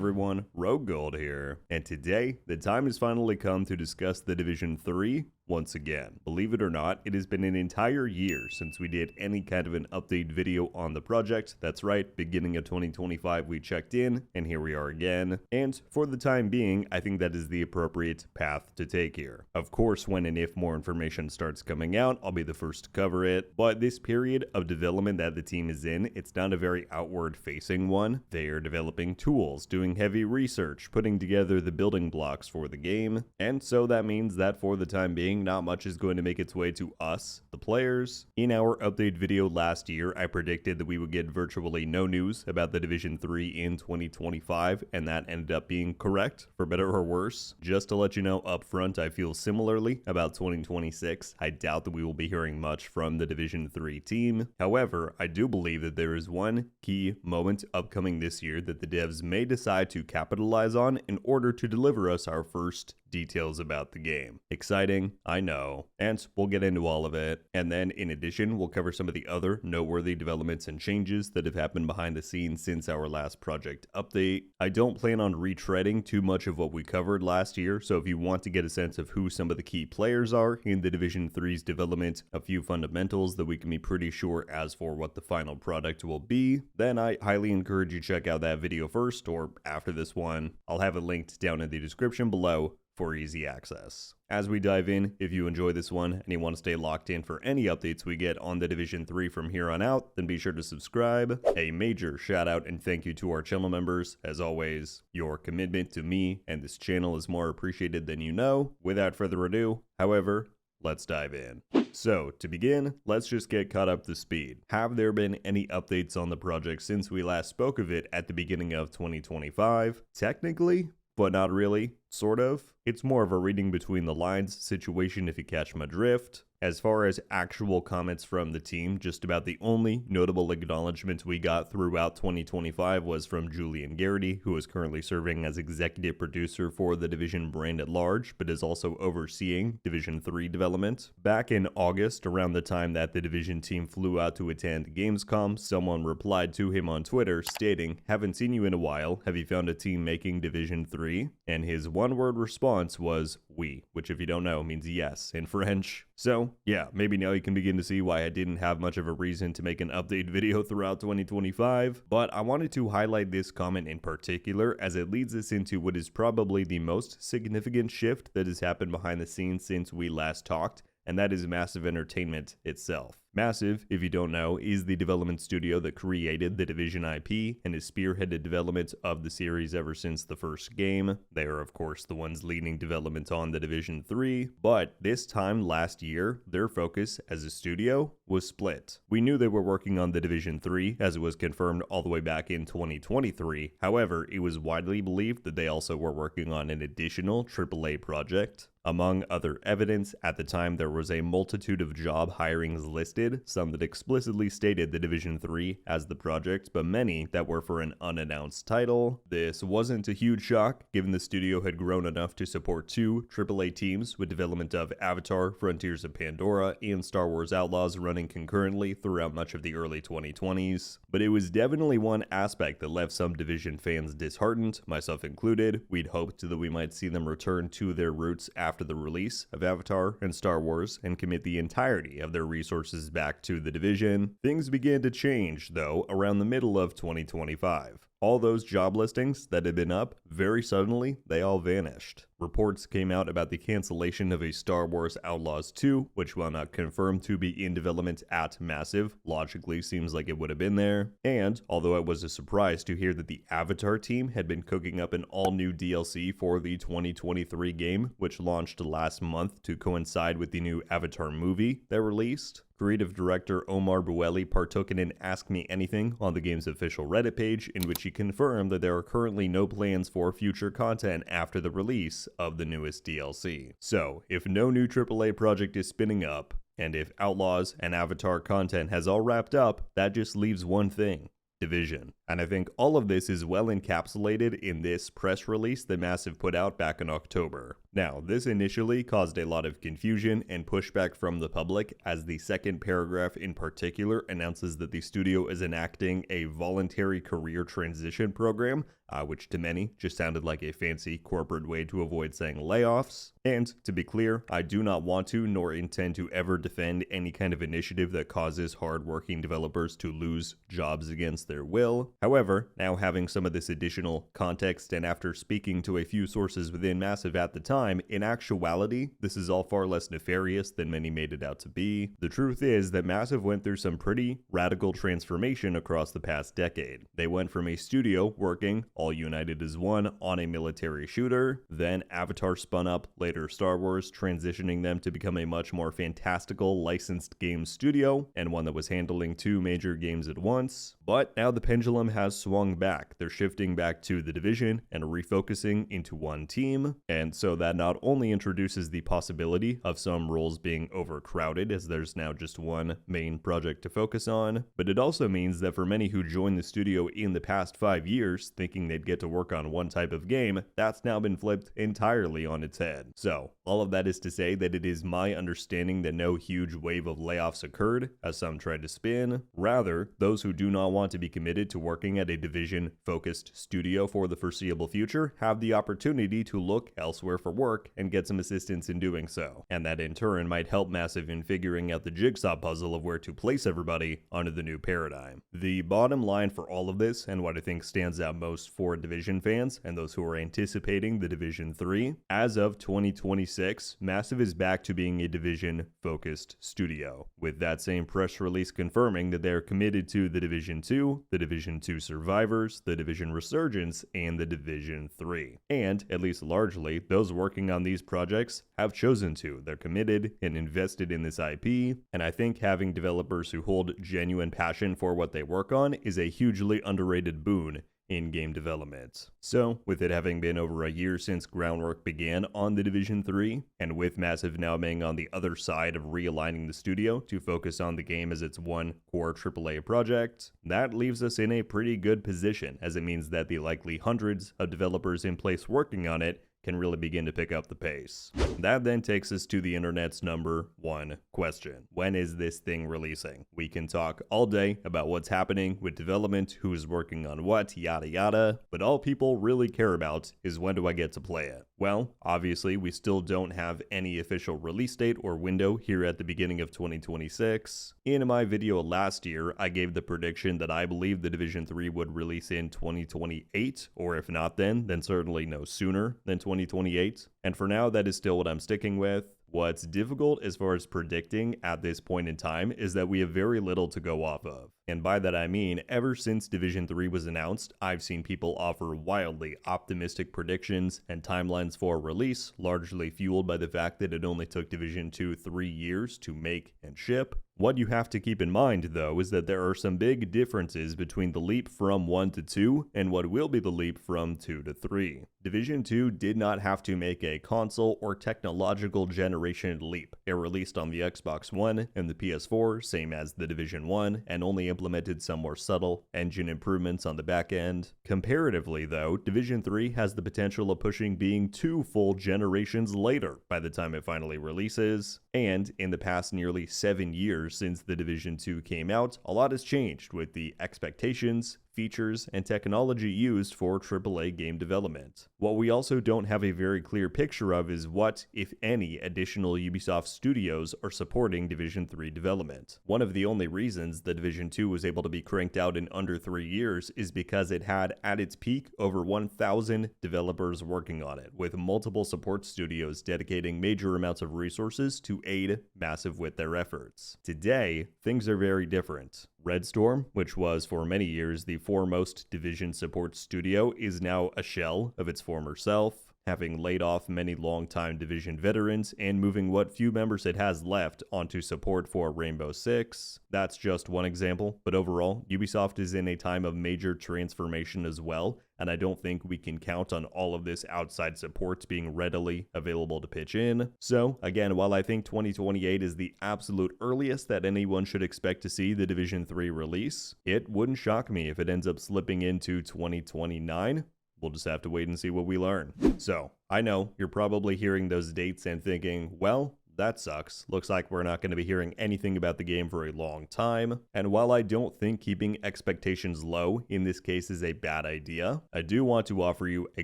everyone, RogueGold here, and today the time has finally come to discuss the Division 3 once again. Believe it or not, it has been an entire year since we did any kind of an update video on the project. That's right, beginning of 2025 we checked in, and here we are again. And for the time being, I think that is the appropriate path to take here. Of course, when and if more information starts coming out, I'll be the first to cover it, but this period of development that the team is in, it's not a very outward-facing one. They are developing tools, doing heavy research, putting together the building blocks for the game, and so that means that for the time being, not much is going to make its way to us, the players. In our update video last year, I predicted that we would get virtually no news about the Division 3 in 2025, and that ended up being correct, for better or worse. Just to let you know up front, I feel similarly about 2026. I doubt that we will be hearing much from the Division 3 team. However, I do believe that there is one key moment upcoming this year that the devs may decide to capitalize on in order to deliver us our first details about the game. Exciting, I know, and we'll get into all of it. And then in addition, we'll cover some of the other noteworthy developments and changes that have happened behind the scenes since our last project update. I don't plan on retreading too much of what we covered last year, so if you want to get a sense of who some of the key players are in the Division 3's development, a few fundamentals that we can be pretty sure as for what the final product will be, then I highly encourage you check out that video first or after this one. I'll have it linked down in the description below for easy access. As we dive in, if you enjoy this one and you want to stay locked in for any updates we get on the Division 3 from here on out, then be sure to subscribe. A major shout out and thank you to our channel members. As always, your commitment to me and this channel is more appreciated than you know. Without further ado, however, let's dive in. So, to begin, let's just get caught up to speed. Have there been any updates on the project since we last spoke of it at the beginning of 2025? Technically, but not really, sort of. It's more of a reading between the lines situation if you catch my drift. As far as actual comments from the team, just about the only notable acknowledgement we got throughout 2025 was from Julian Garrity, who is currently serving as executive producer for the Division brand at large, but is also overseeing Division 3 development. Back in August, around the time that the Division team flew out to attend Gamescom, someone replied to him on Twitter stating, "Haven't seen you in a while, have you found a team making Division 3? And his one-word response was, "Oui," which if you don't know means yes in French. So, yeah, maybe now you can begin to see why I didn't have much of a reason to make an update video throughout 2025, but I wanted to highlight this comment in particular as it leads us into what is probably the most significant shift that has happened behind the scenes since we last talked, and that is Massive Entertainment itself. Massive, if you don't know, is the development studio that created the Division IP and has spearheaded development of the series ever since the first game. They are, of course, the ones leading development on the Division 3, but this time last year, their focus as a studio was split. We knew they were working on the Division 3, as it was confirmed all the way back in 2023. However, it was widely believed that they also were working on an additional AAA project. Among other evidence, at the time there was a multitude of job hirings listed, some that explicitly stated the Division 3 as the project, but many that were for an unannounced title. This wasn't a huge shock, given the studio had grown enough to support two AAA teams with development of Avatar, Frontiers of Pandora, and Star Wars Outlaws running concurrently throughout much of the early 2020s. But it was definitely one aspect that left some Division fans disheartened, myself included. We'd hoped that we might see them return to their roots after the release of Avatar and Star Wars and commit the entirety of their resources back to the Division. Things began to change, though, around the middle of 2025. All those job listings that had been up, very suddenly, they all vanished. Reports came out about the cancellation of a Star Wars Outlaws 2, which while not confirmed to be in development at Massive, logically seems like it would have been there. And, although it was a surprise to hear that the Avatar team had been cooking up an all-new DLC for the 2023 game, which launched last month to coincide with the new Avatar movie that released. Creative director Omar Bueli partook in an Ask Me Anything on the game's official Reddit page, in which he confirmed that there are currently no plans for future content after the release of the newest DLC. So, if no new AAA project is spinning up, and if Outlaws and Avatar content has all wrapped up, that just leaves one thing: Division. And I think all of this is well encapsulated in this press release that Massive put out back in October. Now, this initially caused a lot of confusion and pushback from the public, as the second paragraph in particular announces that the studio is enacting a voluntary career transition program, which to many just sounded like a fancy corporate way to avoid saying layoffs. And to be clear, I do not want to nor intend to ever defend any kind of initiative that causes hardworking developers to lose jobs against their will. However, now having some of this additional context and after speaking to a few sources within Massive at the time, in actuality, this is all far less nefarious than many made it out to be. The truth is that Massive went through some pretty radical transformation across the past decade. They went from a studio working, all united as one, on a military shooter, then Avatar spun up, later Star Wars, transitioning them to become a much more fantastical licensed game studio, and one that was handling 2 major games at once. But now the pendulum has swung back. They're shifting back to The Division and refocusing into one team, and so that not only introduces the possibility of some roles being overcrowded as there's now just one main project to focus on, but it also means that for many who joined the studio in the past 5 years thinking they'd get to work on one type of game, that's now been flipped entirely on its head. So, all of that is to say that it is my understanding that no huge wave of layoffs occurred, as some tried to spin. Rather, those who do not want to be committed to working at a Division-focused studio for the foreseeable future have the opportunity to look elsewhere for work and get some assistance in doing so, and that in turn might help Massive in figuring out the jigsaw puzzle of where to place everybody under the new paradigm. The bottom line for all of this, and what I think stands out most for Division fans and those who are anticipating the Division 3, as of 2026, Massive is back to being a Division-focused studio, with that same press release confirming that they're committed to the Division 2, the Division 2 Survivors, the Division Resurgence, and the Division 3. And, at least largely, those working on these projects have chosen to. They're committed and invested in this IP, and I think having developers who hold genuine passion for what they work on is a hugely underrated boon in game development. So, with it having been over a year since groundwork began on the Division 3, and with Massive now being on the other side of realigning the studio to focus on the game as its one core AAA project, that leaves us in a pretty good position, as it means that the likely hundreds of developers in place working on it can really begin to pick up the pace. That then takes us to the internet's number one question. When is this thing releasing? We can talk all day about what's happening with development, who's working on what, yada yada, but all people really care about is when do I get to play it? Well, obviously we still don't have any official release date or window here at the beginning of 2026. In my video last year, I gave the prediction that I believe the Division 3 would release in 2028, or if not then certainly no sooner than 2028, and for now that is still what I'm sticking with. What's difficult as far as predicting at this point in time is that we have very little to go off of. And by that I mean, ever since Division 3 was announced, I've seen people offer wildly optimistic predictions and timelines for release, largely fueled by the fact that it only took Division 2 3 years to make and ship. What you have to keep in mind, though, is that there are some big differences between the leap from 1 to 2 and what will be the leap from 2 to 3. Division 2 did not have to make a console or technological generation leap. It released on the Xbox One and the PS4, same as the Division 1, and only implemented some more subtle engine improvements on the back end. Comparatively, though, Division 3 has the potential of pushing being 2 full generations later by the time it finally releases. And in the past nearly 7 years since the Division 2 came out, a lot has changed with the expectations, features, and technology used for AAA game development. What we also don't have a very clear picture of is what, if any, additional Ubisoft studios are supporting Division 3 development. One of the only reasons the Division 2 was able to be cranked out in under 3 years is because it had, at its peak, over 1,000 developers working on it, with multiple support studios dedicating major amounts of resources to aid Massive with their efforts. Today, things are very different. Red Storm, which was for many years the foremost Division support studio, is now a shell of its former self, having laid off many longtime Division veterans and moving what few members it has left onto support for Rainbow Six. That's just one example, but overall, Ubisoft is in a time of major transformation as well, and I don't think we can count on all of this outside support being readily available to pitch in. So, again, while I think 2028 is the absolute earliest that anyone should expect to see the Division 3 release, it wouldn't shock me if it ends up slipping into 2029. We'll just have to wait and see what we learn. So, I know you're probably hearing those dates and thinking, well, that sucks. Looks like we're not going to be hearing anything about the game for a long time. And while I don't think keeping expectations low in this case is a bad idea, I do want to offer you a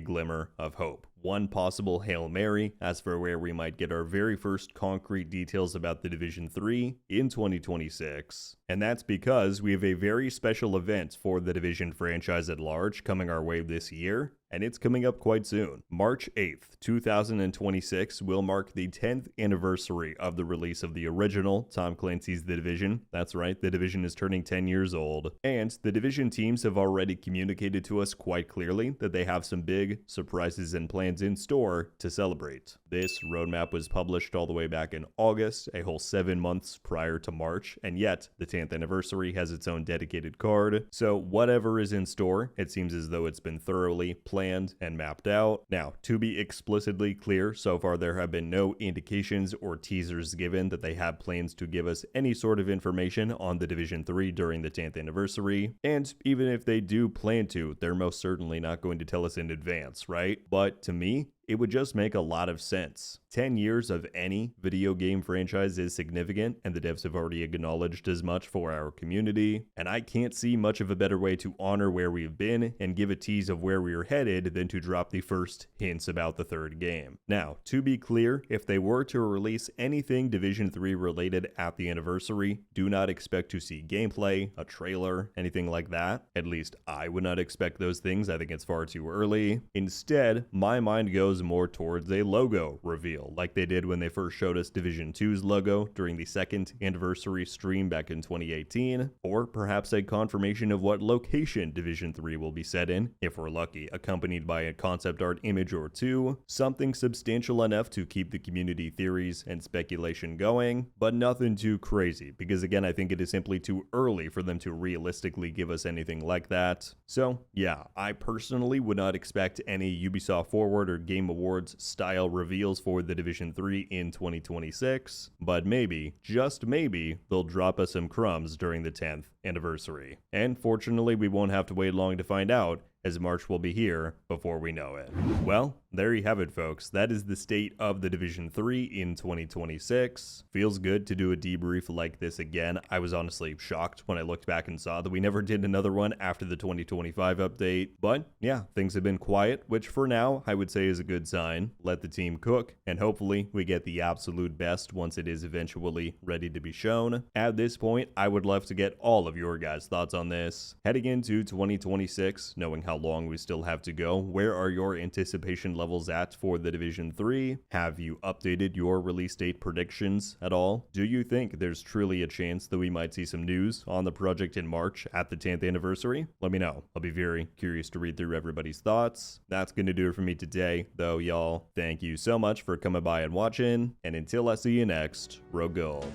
glimmer of hope. One possible Hail Mary as for where we might get our very first concrete details about the Division 3 in 2026. And that's because we have a very special event for the Division franchise at large coming our way this year, and it's coming up quite soon. March 8th, 2026 will mark the 10th anniversary of the release of the original Tom Clancy's The Division. That's right, The Division is turning 10 years old. And the Division teams have already communicated to us quite clearly that they have some big surprises and plans in store to celebrate. This roadmap was published all the way back in August, a whole 7 months prior to March, and yet the 10th anniversary has its own dedicated card. So whatever is in store, it seems as though it's been thoroughly planned and mapped out. Now, to be explicitly clear, so far there have been no indications or teasers given that they have plans to give us any sort of information on the Division 3 during the 10th anniversary, and even if they do plan to, they're most certainly not going to tell us in advance, right? But to me, it would just make a lot of sense. 10 years of any video game franchise is significant, and the devs have already acknowledged as much for our community, and I can't see much of a better way to honor where we've been and give a tease of where we're headed than to drop the first hints about the third game. Now, to be clear, if they were to release anything Division 3 related at the anniversary, do not expect to see gameplay, a trailer, anything like that. At least I would not expect those things. I think it's far too early. Instead, my mind goes more towards a logo reveal, like they did when they first showed us Division 2's logo during the second anniversary stream back in 2018, or perhaps a confirmation of what location Division 3 will be set in, if we're lucky, accompanied by a concept art image or two, something substantial enough to keep the community theories and speculation going, but nothing too crazy, because again, I think it is simply too early for them to realistically give us anything like that. So yeah, I personally would not expect any Ubisoft Forward or Game Awards style reveals for the Division 3 in 2026, but maybe, just maybe, they'll drop us some crumbs during the 10th anniversary. And fortunately, we won't have to wait long to find out, as March will be here before we know it. Well, there you have it, folks. That is the state of the Division 3 in 2026. Feels good to do a debrief like this again. I was honestly shocked when I looked back and saw that we never did another one after the 2025 update. But yeah, things have been quiet, which for now I would say is a good sign. Let the team cook, and hopefully we get the absolute best once it is eventually ready to be shown. At this point, I would love to get all of your guys' thoughts on this. Heading into 2026, knowing how long we still have to go, where are your anticipation levels at for the Division 3? Have you updated your release date predictions at all? Do you think there's truly a chance that we might see some news on the project in March at the 10th anniversary? Let me know. I'll be very curious to read through everybody's thoughts. That's gonna do it for me today, though, y'all. Thank you so much for coming by and watching, and until I see you next, RogueGold.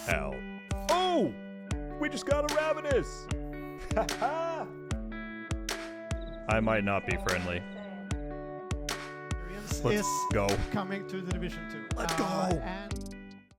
Ow. Oh! We just got a Ravenous! Haha! I might not be friendly. Let's go. Coming to the Division 2. Let's go. And